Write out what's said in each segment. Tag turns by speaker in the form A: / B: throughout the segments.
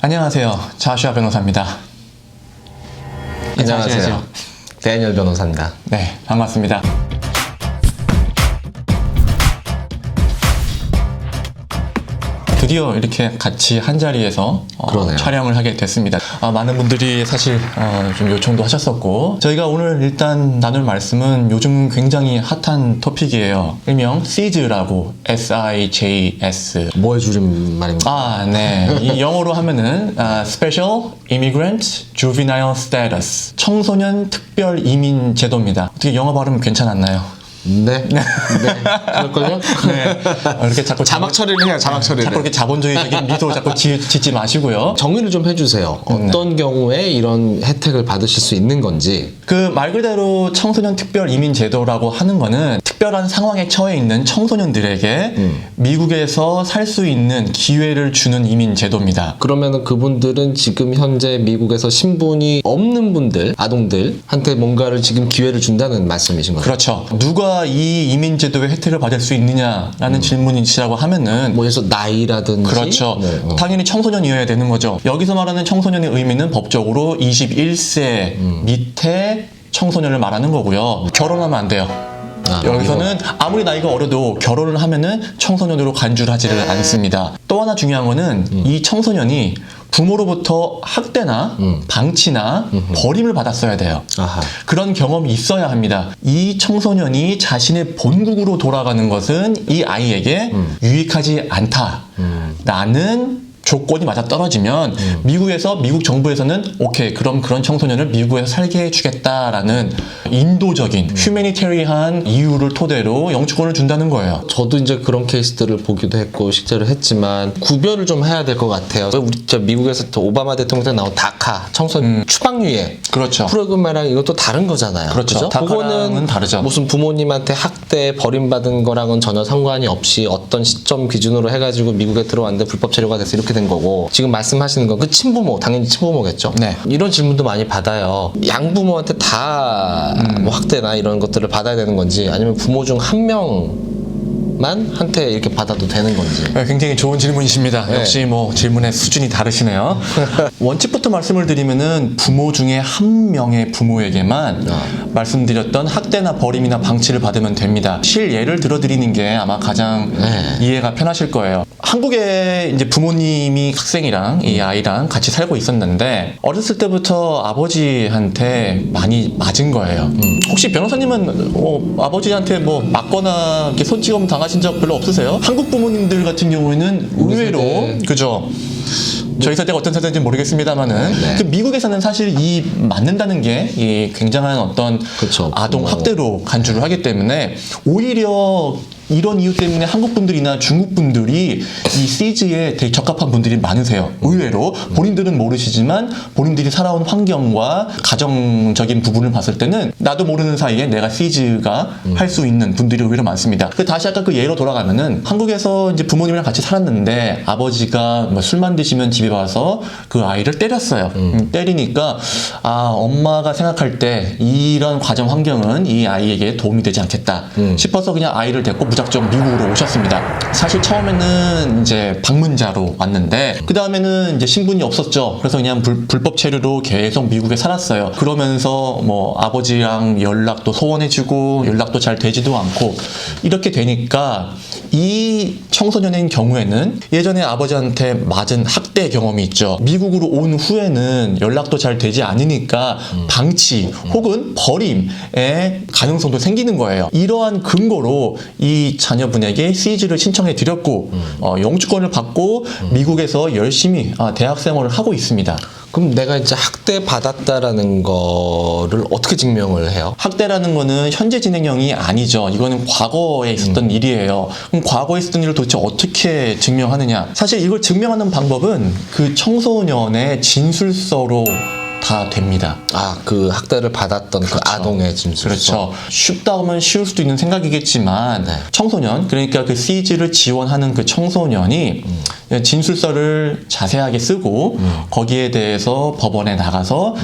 A: 안녕하세요. 자슈아 변호사입니다.
B: 안녕하세요. 데니얼 변호사입니다.
A: 네, 반갑습니다. 드디어 이렇게 같이 한 자리에서 촬영을 하게 됐습니다. 많은 분들이 사실 좀 요청도 하셨었고, 저희가 오늘 일단 나눌 말씀은 요즘 굉장히 핫한 토픽이에요. 일명 SIJS라고, SIJS.
B: 뭐의 줄임말입니까?
A: 네. 이 영어로 하면은 Special Immigrant Juvenile Status, 청소년 특별 이민 제도입니다. 어떻게 영어 발음 괜찮았나요?
B: 네. 그럴걸요?
A: 네. 이렇게 자꾸
B: 자막 처리를 해요, 자막 처리를.
A: 자꾸 이렇게 자본주의적인 미소 자꾸 짓지 마시고요.
B: 정의를 좀 해주세요. 어떤 경우에 이런 혜택을 받으실 수 있는 건지.
A: 그 말 그대로 청소년 특별 이민 제도라고 하는 거는 특별한 상황에 처해 있는 청소년들에게 미국에서 살 수 있는 기회를 주는 이민 제도입니다.
B: 그러면은 그분들은 지금 현재 미국에서 신분이 없는 분들, 아동들한테 뭔가를 지금 기회를 준다는 말씀이신 거죠?
A: 그렇죠. 누가 이 이민 제도의 혜택을 받을 수 있느냐라는 질문이시라고 하면은
B: 뭐 예를 들어서 나이라든지.
A: 그렇죠. 당연히 청소년이어야 되는 거죠. 여기서 말하는 청소년의 의미는 법적으로 21세 밑에 청소년을 말하는 거고요. 결혼하면 안 돼요. 여기서는 아무리 나이가 어려도 결혼을 하면은 청소년으로 간주하지를 않습니다. 또 하나 중요한 거는 이 청소년이 부모로부터 학대나 방치나 버림을 받았어야 돼요. 그런 경험이 있어야 합니다. 이 청소년이 자신의 본국으로 돌아가는 것은 이 아이에게 유익하지 않다라는 조건이 맞아 떨어지면 미국 정부에서는 오케이, 그럼 그런 청소년을 미국에서 살게 해주겠다라는 인도적인 휴메니테리한 이유를 토대로 영주권을 준다는 거예요.
B: 저도 이제 그런 케이스들을 보기도 했고 식재를 했지만 구별을 좀 해야 될 것 같아요. 우리 미국에서 오바마 대통령 때 나온 다카 청소년 추방유예
A: 그렇죠.
B: 프로그램이랑 이것도 다른 거잖아요.
A: 그렇죠.
B: 그거는
A: 다르죠.
B: 무슨 부모님한테 학대 버림받은 거랑은 전혀 상관이 없이 어떤 시점 기준으로 해가지고 미국에 들어왔는데 불법 체류가 돼서 이렇게 된 거고, 지금 말씀하시는 건 그 친부모, 당연히 친부모겠죠.
A: 네.
B: 이런 질문도 많이 받아요. 양부모한테 다 뭐 학대나 이런 것들을 받아야 되는 건지, 아니면 부모 중 한 명만 한테 이렇게 받아도 되는 건지.
A: 굉장히 좋은 질문이십니다.
B: 네.
A: 역시 뭐 질문의 수준이 다르시네요. 원칙부터 말씀을 드리면은 부모 중에 한 명의 부모에게만 말씀드렸던 학대나 버림이나 방치를 받으면 됩니다. 실예를 들어드리는 게 아마 가장 이해가 편하실 거예요. 한국에 이제 부모님이 학생이랑 이 아이랑 같이 살고 있었는데 어렸을 때부터 아버지한테 많이 맞은 거예요. 혹시 변호사님은 아버지한테 뭐 맞거나 이렇게 손찌검 당하신 적 별로 없으세요? 한국 부모님들 같은 경우에는 의외로 그죠? 저희 세대가 어떤 세대인지 모르겠습니다만은 그 미국에서는 사실 이 맞는다는 게 이 굉장한 어떤 아동 학대로 간주를 하기 때문에 오히려 이런 이유 때문에 한국 분들이나 중국 분들이 이 시즈에 되게 적합한 분들이 많으세요. 의외로 본인들은 모르시지만 본인들이 살아온 환경과 가정적인 부분을 봤을 때는 나도 모르는 사이에 내가 시즈가 할 수 있는 분들이 의외로 많습니다. 다시 아까 그 예로 돌아가면은 한국에서 이제 부모님이랑 같이 살았는데 아버지가 뭐 술만 드시면 집에 와서 그 아이를 때렸어요. 때리니까 엄마가 생각할 때 이런 가정 환경은 이 아이에게 도움이 되지 않겠다 싶어서 그냥 아이를 데리고 무작정 미국으로 오셨습니다. 사실 처음에는 이제 방문자로 왔는데 그 다음에는 이제 신분이 없었죠. 그래서 그냥 불법 체류로 계속 미국에 살았어요. 그러면서 뭐 아버지랑 연락도 소원해주고 연락도 잘 되지도 않고 이렇게 되니까 이 청소년의 경우에는 예전에 아버지한테 맞은 학대 경험이 있죠. 미국으로 온 후에는 연락도 잘 되지 않으니까 방치 혹은 버림의 가능성도 생기는 거예요. 이러한 근거로 이 자녀분에게 시즈를 신청해 드렸고 영주권을 받고 미국에서 열심히 대학 생활을 하고 있습니다.
B: 그럼 내가 이제 학대 받았다라는 거를 어떻게 증명을 해요?
A: 학대라는 거는 현재 진행형이 아니죠. 이거는 과거에 있었던 일이에요. 그럼 과거에 있었던 일을 도대체 어떻게 증명하느냐? 사실 이걸 증명하는 방법은 그 청소년의 진술서로 다 됩니다.
B: 그 학대를 받았던 그 아동의 진술서.
A: 그렇죠. 쉽다 하면 쉬울 수도 있는 생각이겠지만 청소년, 그러니까 그 시즈를 지원하는 그 청소년이 진술서를 자세하게 쓰고 거기에 대해서 법원에 나가서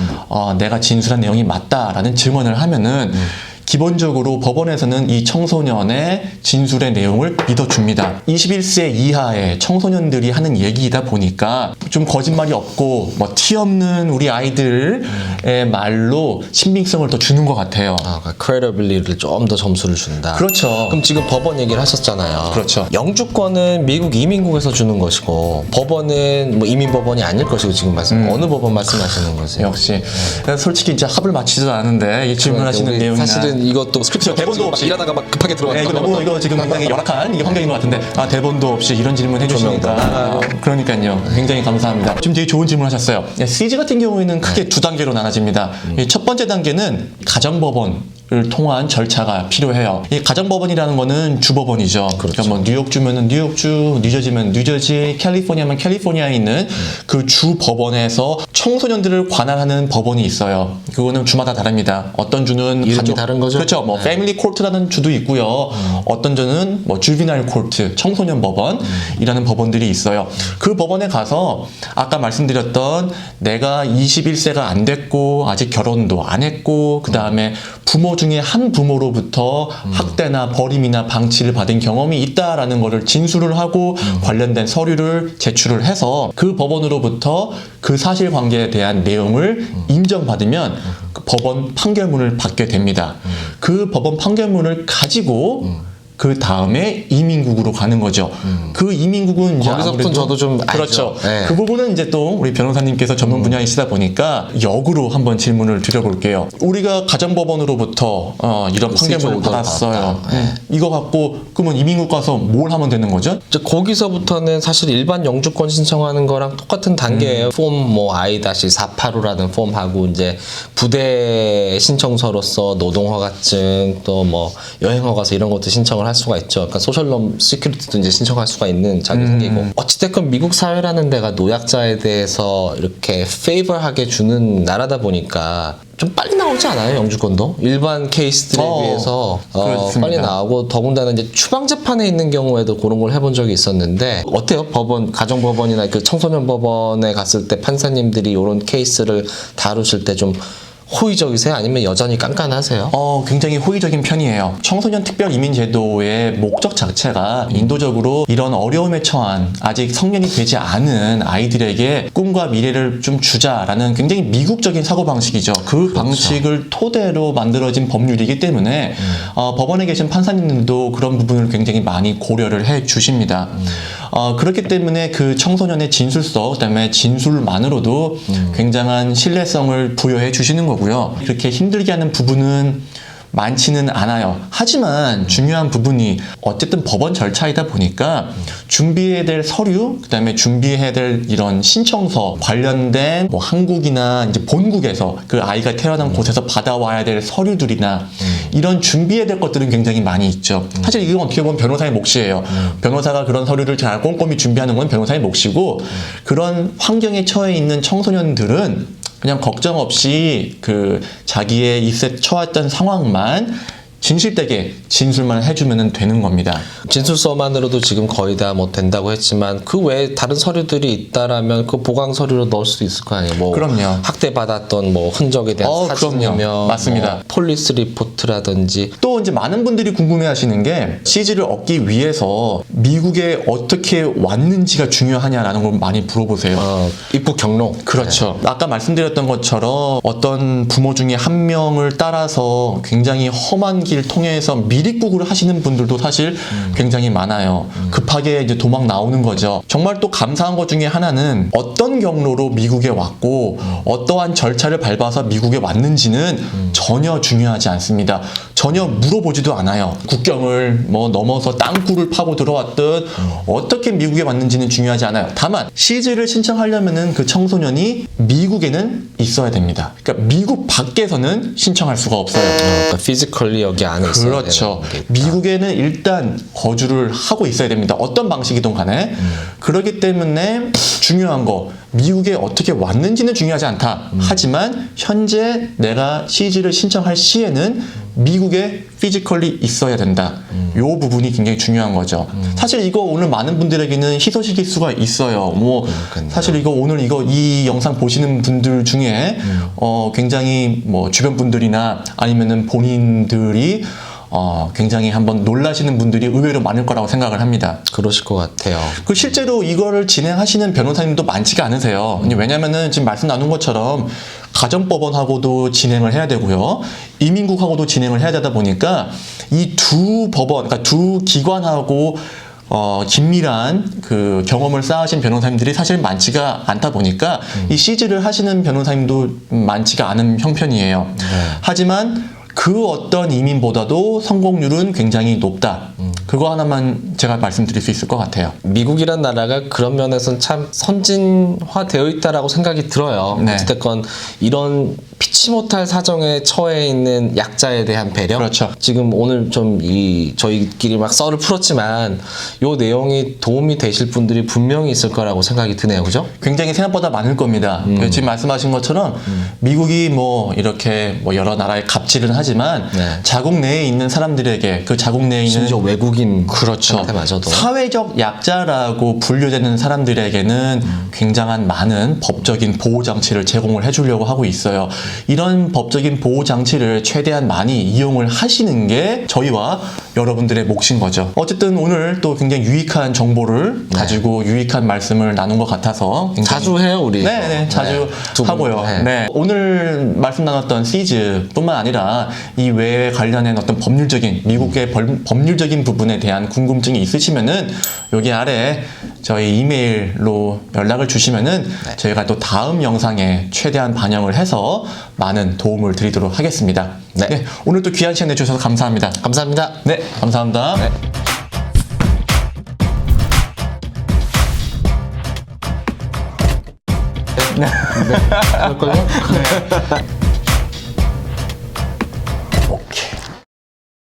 A: 내가 진술한 내용이 맞다라는 증언을 하면은 기본적으로 법원에서는 이 청소년의 진술의 내용을 믿어줍니다. 21세 이하의 청소년들이 하는 얘기이다 보니까 좀 거짓말이 없고 뭐 티 없는 우리 아이들의 말로 신빙성을 더 주는 것 같아요.
B: 그러니까 credibility를 좀 더 점수를 준다.
A: 그렇죠.
B: 그럼 지금 법원 얘기를 하셨잖아요.
A: 그렇죠.
B: 영주권은 미국 이민국에서 주는 것이고 법원은 뭐 이민법원이 아닐 것이고 지금 어느 법원 말씀하시는 거세요?
A: 역시 솔직히 이제 합을 맞추지도 않은데 이 질문하시는
B: 우리
A: 내용이나
B: 사실은 이것도 스크립트
A: 대본도
B: 막
A: 없이
B: 일하다가 막 급하게 들어왔다.
A: 이거 너무 이거 지금 굉장히 열악한 이게 환경인 것 같은데 대본도 없이 이런 질문 해주시니까 그러니까요 굉장히 감사합니다. 지금 되게 좋은 질문하셨어요. CG 같은 경우에는 크게 두 단계로 나눠집니다. 첫 번째 단계는 가정법원 을 통한 절차가 필요해요. 이 가정법원이라는 거는 주법원이죠. 그러니까 뭐 뉴욕주면은 뉴욕주, 뉴저지면 뉴저지, 캘리포니아면 캘리포니아에 있는 그 주법원에서 청소년들을 관할하는 법원이 있어요. 그거는 주마다 다릅니다. 어떤 주는
B: 이름이 다른 거죠?
A: 그렇죠. 뭐 패밀리 코트라는 주도 있고요. 어떤 주는 뭐 주비나일 코트, 청소년 법원이라는 법원들이 있어요. 그 법원에 가서 아까 말씀드렸던 내가 21세가 안 됐고 아직 결혼도 안 했고 그다음에 부모 중에 한 부모로부터 학대나 버림이나 방치를 받은 경험이 있다라는 것을 진술을 하고 관련된 서류를 제출을 해서 그 법원으로부터 그 사실관계에 대한 내용을 인정받으면 그 법원 판결문을 받게 됩니다. 그 법원 판결문을 가지고 그 다음에 이민국으로 가는 거죠. 그 이민국은 이제
B: 거기서부터
A: 아무래도
B: 저도 좀
A: 그렇죠.
B: 알죠. 네.
A: 그 부분은 이제 또 우리 변호사님께서 전문 분야이시다 보니까 역으로 한번 질문을 드려볼게요. 우리가 가정법원으로부터 이런 판결문을 받았어요. 이거 갖고 그러면 이민국 가서 뭘 하면 되는 거죠?
B: 이제 거기서부터는 사실 일반 영주권 신청하는 거랑 똑같은 단계예요. 폼 뭐 I-485라는 폼하고 이제 부대 신청서로서 노동허가증 또 뭐 여행허가서 이런 것도 신청을 할 수가 있죠. 그러니까 소셜럼 시큐리티도 이제 신청할 수가 있는 자격이 생기고 어찌됐건 미국 사회라는 데가 노약자에 대해서 이렇게 페이버하게 주는 나라다 보니까 좀 빨리 나오지 않아요? 영주권도? 일반 케이스들에 비해서 빨리 나오고 더군다나 이제 추방재판에 있는 경우에도 그런 걸 해본 적이 있었는데 어때요? 법원, 가정법원이나 그 청소년 법원에 갔을 때 판사님들이 이런 케이스를 다루실 때 좀 호의적이세요? 아니면 여전히 깐깐하세요?
A: 굉장히 호의적인 편이에요. 청소년 특별 이민 제도의 목적 자체가 인도적으로 이런 어려움에 처한 아직 성년이 되지 않은 아이들에게 꿈과 미래를 좀 주자라는 굉장히 미국적인 사고방식이죠. 그 방식을 토대로 만들어진 법률이기 때문에 법원에 계신 판사님들도 그런 부분을 굉장히 많이 고려를 해 주십니다. 그렇기 때문에 그 청소년의 진술서, 그다음에 진술만으로도 굉장한 신뢰성을 부여해 주시는 거고요. 그렇게 힘들게 하는 부분은 많지는 않아요. 하지만 중요한 부분이 어쨌든 법원 절차이다 보니까 준비해야 될 서류, 그다음에 준비해야 될 이런 신청서 관련된 뭐 한국이나 이제 본국에서 그 아이가 태어난 곳에서 받아와야 될 서류들이나 이런 준비해야 될 것들은 굉장히 많이 있죠. 사실 이건 어떻게 보면 변호사의 몫이에요. 변호사가 그런 서류를 잘 꼼꼼히 준비하는 건 변호사의 몫이고 그런 환경에 처해 있는 청소년들은 그냥 걱정 없이 그 자기의 입에 처했던 상황만 진실되게 진술만 해주면 되는 겁니다.
B: 진술서만으로도 지금 거의 다 뭐 된다고 했지만 그 외에 다른 서류들이 있다라면 그 보강 서류로 넣을 수도 있을 거 아니에요. 뭐
A: 그럼요.
B: 학대 받았던 뭐 흔적에 대한 사진이며
A: 그럼요. 맞습니다.
B: 뭐 폴리스 리포트라든지
A: 또 이제 많은 분들이 궁금해하시는 게 CG를 얻기 위해서 미국에 어떻게 왔는지가 중요하냐라는 걸 많이 물어보세요.
B: 입국 경로.
A: 그렇죠. 아까 말씀드렸던 것처럼 어떤 부모 중에 한 명을 따라서 굉장히 험한 길 통해서 미립국을 하시는 분들도 사실 굉장히 많아요. 급하게 이제 도망 나오는 거죠. 정말 또 감사한 것 중에 하나는 어떤 경로로 미국에 왔고 어떠한 절차를 밟아서 미국에 왔는지는 전혀 중요하지 않습니다. 전혀 물어보지도 않아요. 국경을 뭐 넘어서 땅굴을 파고 들어왔든 어떻게 미국에 왔는지는 중요하지 않아요. 다만 시즈를 신청하려면은 그 청소년이 미국에는 있어야 됩니다. 그러니까 미국 밖에서는 신청할 수가 없어요.
B: 그러니까 피지컬리 여기 안에 있어야
A: 그렇죠.
B: 되는 게 있다.
A: 미국에는 일단 거주를 하고 있어야 됩니다. 어떤 방식이든 간에. 그렇기 때문에 중요한 거 미국에 어떻게 왔는지는 중요하지 않다. 하지만 현재 내가 CG를 신청할 시에는 미국에 피지컬리 있어야 된다. 요 부분이 굉장히 중요한 거죠. 사실 이거 오늘 많은 분들에게는 희소식일 수가 있어요. 뭐
B: 그러니까요.
A: 사실 이거 오늘 이 영상 보시는 분들 중에 굉장히 뭐 주변 분들이나 아니면은 본인들이 굉장히 한번 놀라시는 분들이 의외로 많을 거라고 생각을 합니다.
B: 그러실 것 같아요.
A: 그 실제로 이거를 진행하시는 변호사님도 많지가 않으세요. 왜냐면은 지금 말씀 나눈 것처럼 가정법원하고도 진행을 해야 되고요. 이민국하고도 진행을 해야 되다 보니까 이 두 법원, 그러니까 두 기관하고 긴밀한 그 경험을 쌓으신 변호사님들이 사실 많지가 않다 보니까 이 시즈를 하시는 변호사님도 많지가 않은 형편이에요. 하지만 그 어떤 이민보다도 성공률은 굉장히 높다. 그거 하나만 제가 말씀드릴 수 있을 것 같아요.
B: 미국이란 나라가 그런 면에서는 참 선진화되어 있다라고 생각이 들어요.
A: 네.
B: 어쨌든 이런 피치 못할 사정에 처해 있는 약자에 대한 배려.
A: 그렇죠.
B: 지금 오늘 좀 저희끼리 막 썰을 풀었지만 요 내용이 도움이 되실 분들이 분명히 있을 거라고 생각이 드네요. 그죠?
A: 굉장히 생각보다 많을 겁니다. 지금 말씀하신 것처럼 미국이 뭐 이렇게 뭐 여러 나라에 갑질은 하지만
B: 네.
A: 자국 내에 있는 사람들에게 그 자국 내에 있는
B: 심지어 외국인
A: 그렇죠.
B: 상태마저도.
A: 사회적 약자라고 분류되는 사람들에게는 굉장한 많은 법적인 보호 장치를 제공을 해주려고 하고 있어요. 이런 법적인 보호 장치를 최대한 많이 이용을 하시는 게 저희와 여러분들의 몫인 거죠. 어쨌든 오늘 또 굉장히 유익한 정보를 가지고 유익한 말씀을 나눈 것 같아서 굉장히
B: 자주 해요, 우리.
A: 네, 자주
B: 두 분.
A: 하고요.
B: 네.
A: 네, 오늘 말씀 나눴던 시즈뿐만 아니라 이 외에 관련된 어떤 법률적인 미국의 법률적인 부분에 대한 궁금증이 있으시면은 여기 아래 저희 이메일로 연락을 주시면은 저희가 또 다음 영상에 최대한 반영을 해서 많은 도움을 드리도록 하겠습니다.
B: 네.
A: 오늘 또 귀한 시간 내주셔서 감사합니다.
B: 감사합니다.
A: 네, 감사합니다.
B: 네. 그럴걸요?